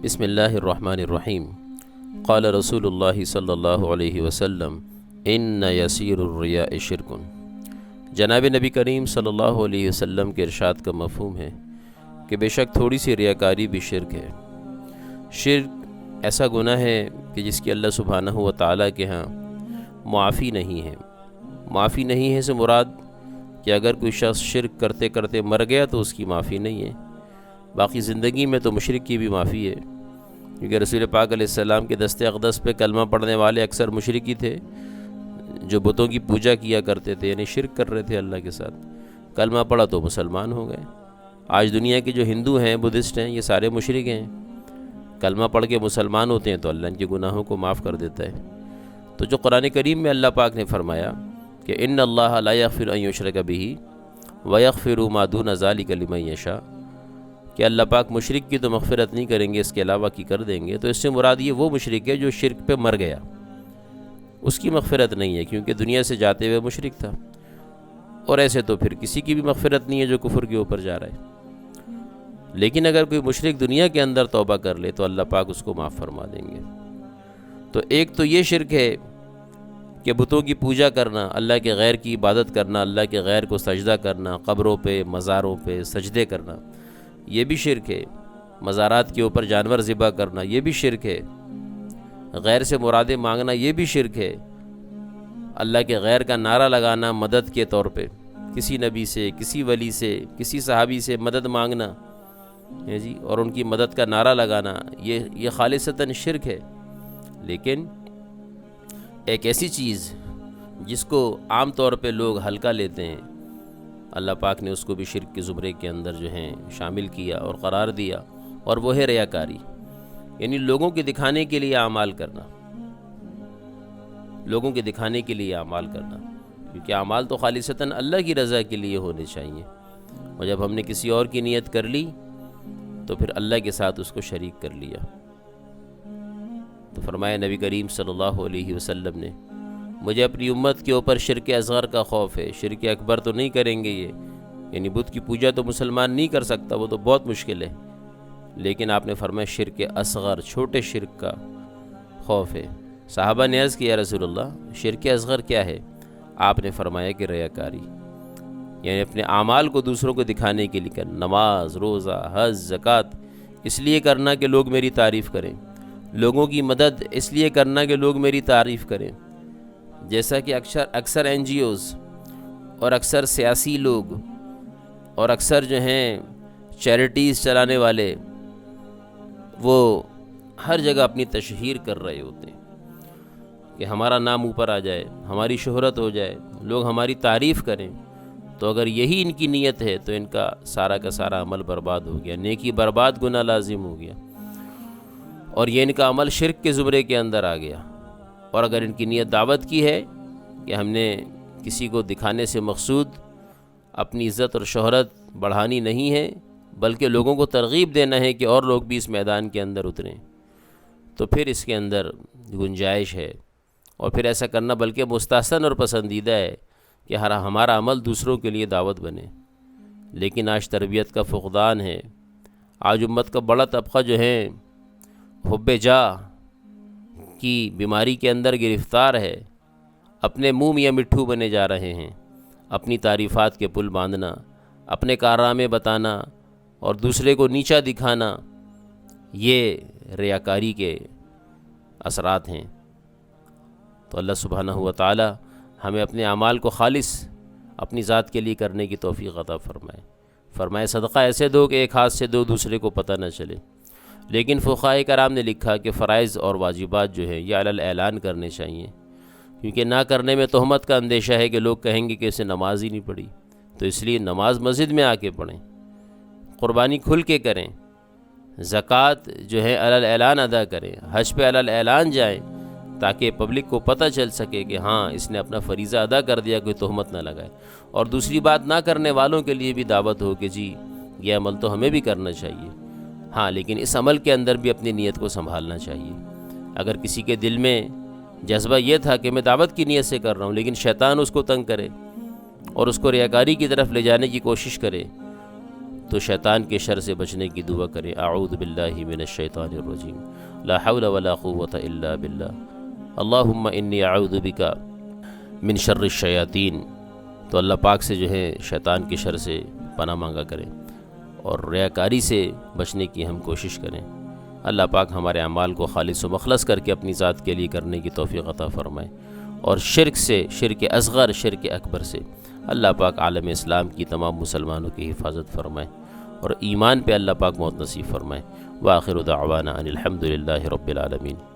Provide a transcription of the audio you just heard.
بسم اللہ الرحمن الرحیم۔ قال رسول اللہ صلی اللہ علیہ وسلم ان یسیر الریاء شرک۔ جناب نبی کریم صلی اللہ علیہ وسلم کے ارشاد کا مفہوم ہے کہ بے شک تھوڑی سی ریاکاری بھی شرک ہے۔ شرک ایسا گناہ ہے کہ جس کی اللہ سبحانہ و تعالیٰ کے ہاں معافی نہیں ہے۔ معافی نہیں ہے سے مراد کہ اگر کوئی شخص شرک کرتے کرتے مر گیا تو اس کی معافی نہیں ہے، باقی زندگی میں تو مشرک کی بھی معافی ہے، کیونکہ رسول پاک علیہ السلام کے دست اقدس پہ کلمہ پڑھنے والے اکثر مشرکی تھے جو بتوں کی پوجا کیا کرتے تھے، یعنی شرک کر رہے تھے اللہ کے ساتھ۔ کلمہ پڑھا تو مسلمان ہو گئے۔ آج دنیا کے جو ہندو ہیں، بدھسٹ ہیں، یہ سارے مشرک ہیں۔ کلمہ پڑھ کے مسلمان ہوتے ہیں تو اللہ ان کے گناہوں کو معاف کر دیتا ہے۔ تو جو قرآن کریم میں اللہ پاک نے فرمایا کہ ان اللہ لا یغفر ان یشرک بہ ویغفر ما دون ذلک لمن یشاء، کہ اللہ پاک مشرک کی تو مغفرت نہیں کریں گے، اس کے علاوہ کی کر دیں گے، تو اس سے مراد یہ وہ مشرک ہے جو شرک پہ مر گیا، اس کی مغفرت نہیں ہے، کیونکہ دنیا سے جاتے ہوئے مشرک تھا۔ اور ایسے تو پھر کسی کی بھی مغفرت نہیں ہے جو کفر کے اوپر جا رہا ہے۔ لیکن اگر کوئی مشرک دنیا کے اندر توبہ کر لے تو اللہ پاک اس کو معاف فرما دیں گے۔ تو ایک تو یہ شرک ہے کہ بتوں کی پوجا کرنا، اللہ کے غیر کی عبادت کرنا، اللہ کے غیر کو سجدہ کرنا، قبروں پہ مزاروں پہ سجدے کرنا، یہ بھی شرک ہے۔ مزارات کے اوپر جانور ذبح کرنا، یہ بھی شرک ہے۔ غیر سے مرادیں مانگنا، یہ بھی شرک ہے۔ اللہ کے غیر کا نعرہ لگانا مدد کے طور پہ، کسی نبی سے، کسی ولی سے، کسی صحابی سے مدد مانگنا ہے جی، اور ان کی مدد کا نعرہ لگانا، یہ خالصتاً شرک ہے۔ لیکن ایک ایسی چیز جس کو عام طور پہ لوگ ہلکا لیتے ہیں، اللہ پاک نے اس کو بھی شرک کے زمرے کے اندر جو ہیں شامل کیا اور قرار دیا، اور وہ ہے ریاکاری، یعنی لوگوں کے دکھانے کے لیے اعمال کرنا، لوگوں کے دکھانے کے لیے اعمال کرنا، کیونکہ اعمال تو خالصتاً اللہ کی رضا کے لیے ہونے چاہیے، اور جب ہم نے کسی اور کی نیت کر لی تو پھر اللہ کے ساتھ اس کو شریک کر لیا۔ تو فرمایا نبی کریم صلی اللہ علیہ وسلم نے، مجھے اپنی امت کے اوپر شرک اصغر کا خوف ہے، شرک اکبر تو نہیں کریں گے یہ، یعنی بت کی پوجا تو مسلمان نہیں کر سکتا، وہ تو بہت مشکل ہے، لیکن آپ نے فرمایا شرک اصغر، چھوٹے شرک کا خوف ہے۔ صحابہ نے عرض کیا رسول اللہ شرک اصغر کیا ہے؟ آپ نے فرمایا کہ ریاکاری، یعنی اپنے اعمال کو دوسروں کو دکھانے کے لیے کرنا، نماز، روزہ، حج، زکوٰۃ اس لیے کرنا کہ لوگ میری تعریف کریں، لوگوں کی مدد اس لیے کرنا کہ لوگ میری تعریف کریں، جیسا کہ اکثر این جی اوز اور اکثر سیاسی لوگ اور اکثر جو ہیں چیریٹیز چلانے والے، وہ ہر جگہ اپنی تشہیر کر رہے ہوتے ہیں کہ ہمارا نام اوپر آ جائے، ہماری شہرت ہو جائے، لوگ ہماری تعریف کریں۔ تو اگر یہی ان کی نیت ہے تو ان کا سارا عمل برباد ہو گیا، نیکی برباد، گناہ لازم ہو گیا، اور یہ ان کا عمل شرک کے زمرے کے اندر آ گیا۔ اور اگر ان کی نیت دعوت کی ہے کہ ہم نے کسی کو دکھانے سے مقصود اپنی عزت اور شہرت بڑھانی نہیں ہے، بلکہ لوگوں کو ترغیب دینا ہے کہ اور لوگ بھی اس میدان کے اندر اتریں، تو پھر اس کے اندر گنجائش ہے، اور پھر ایسا کرنا بلکہ مستحسن اور پسندیدہ ہے کہ ہمارا عمل دوسروں کے لیے دعوت بنے۔ لیکن آج تربیت کا فقدان ہے، آج امت کا بڑا طبقہ جو ہے حب جاہ کی بیماری کے اندر گرفتار ہے، اپنے منہ میاں مٹھو بنے جا رہے ہیں، اپنی تعریفات کے پل باندھنا، اپنے کارنامے بتانا اور دوسرے کو نیچا دکھانا، یہ ریاکاری کے اثرات ہیں۔ تو اللہ سبحانہ و تعالی ہمیں اپنے اعمال کو خالص اپنی ذات کے لیے کرنے کی توفیق عطا فرمائے صدقہ ایسے دو کہ ایک ہاتھ سے دو، دوسرے کو پتہ نہ چلے۔ لیکن فقہاء کرام نے لکھا کہ فرائض اور واجبات جو ہیں یہ علی الاعلان کرنے چاہیے، کیونکہ نہ کرنے میں تہمت کا اندیشہ ہے کہ لوگ کہیں گے کہ اسے نماز ہی نہیں پڑھی، تو اس لیے نماز مسجد میں آ کے پڑھیں، قربانی کھل کے کریں، زکوٰۃ جو ہے علی الاعلان ادا کریں، حج پہ علی الاعلان جائیں، تاکہ پبلک کو پتہ چل سکے کہ ہاں اس نے اپنا فریضہ ادا کر دیا، کوئی تہمت نہ لگائے۔ اور دوسری بات، نہ کرنے والوں کے لیے بھی دعوت ہو کہ جی یہ عمل تو ہمیں بھی کرنا چاہیے، ہاں لیکن اس عمل کے اندر بھی اپنی نیت کو سنبھالنا چاہیے۔ اگر کسی کے دل میں جذبہ یہ تھا کہ میں دعوت کی نیت سے کر رہا ہوں، لیکن شیطان اس کو تنگ کرے اور اس کو ریاکاری کی طرف لے جانے کی کوشش کرے، تو شیطان کے شر سے بچنے کی دعا کریں، اعوذ باللہ من الشیطان الرجیم، لا حول ولا قوة الا باللہ، اللہم انی اعوذ بک من شر الشیاطین۔ تو اللہ پاک سے جو ہے شیطان کے شر سے پناہ مانگا کریں، اور ریاکاری سے بچنے کی ہم کوشش کریں۔ اللہ پاک ہمارے اعمال کو خالص و مخلص کر کے اپنی ذات کے لیے کرنے کی توفیق عطا فرمائے، اور شرک سے، شرک اصغر، شرک اکبر سے اللہ پاک عالم اسلام کی تمام مسلمانوں کی حفاظت فرمائے، اور ایمان پہ اللہ پاک موت نصیب فرمائے۔ وآخر دعوانا ان الحمد للہ رب العالمین۔